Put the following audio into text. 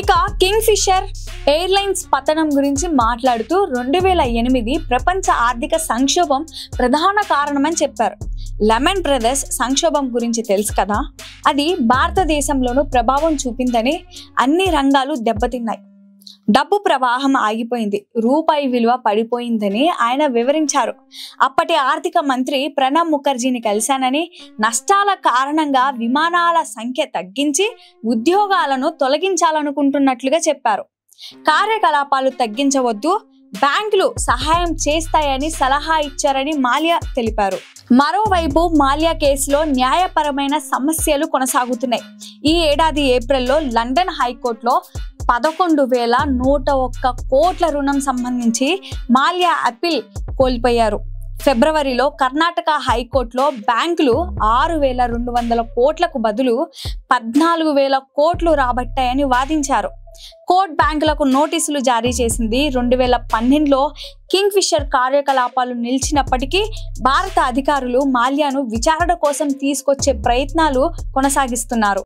ఇక king fissure airlines పతనం గురించి మాట్లాడుతూ 2008 ప్రపంచ ఆర్థిక సంక్షోభం ప్రధాన కారణమని చెప్పారు. లెమన్ బ్రదర్స్ సంక్షోభం గురించి తెలుసు కదా, అది భారతదేశంలోనూ ప్రభావం చూపిందని, అన్ని రంగాలు దెబ్బతిన్నాయి, డబ్బు ప్రవాహం ఆగిపోయింది, రూపాయి విలువ పడిపోయిందని ఆయన వివరించారు. అప్పటి ఆర్థిక మంత్రి ప్రణబ్ ముఖర్జీని కలిశానని, నష్టాల కారణంగా విమానాల సంఖ్య తగ్గించి ఉద్యోగాలను తొలగించాలనుకుంటున్నట్లుగా చెప్పారు. కార్యకలాపాలు తగ్గించవద్దు, బ్యాంకులు సహాయం చేస్తాయని సలహా ఇచ్చారని మాల్యా తెలిపారు. మరోవైపు మాల్యా కేసులో న్యాయపరమైన సమస్యలు కొనసాగుతున్నాయి. ఈ ఏడాది ఏప్రిల్లో లండన్ హైకోర్టులో 11,101 కోట్ల రుణం సంబంధించి మాల్యా అప్పీల్ కోల్పోయారు. ఫిబ్రవరిలో కర్ణాటక హైకోర్టులో బ్యాంకులు 6,200 కోట్లకు బదులు 14,000 కోట్లు రాబట్టాయని వాదించారు. కోర్టు బ్యాంకులకు నోటీసులు జారీ చేసింది. 2012లో కింగ్ ఫిషర్ కార్యకలాపాలు నిలిచినప్పటికీ భారత అధికారులు మాల్యాను విచారణ కోసం తీసుకొచ్చే ప్రయత్నాలు కొనసాగిస్తున్నారు.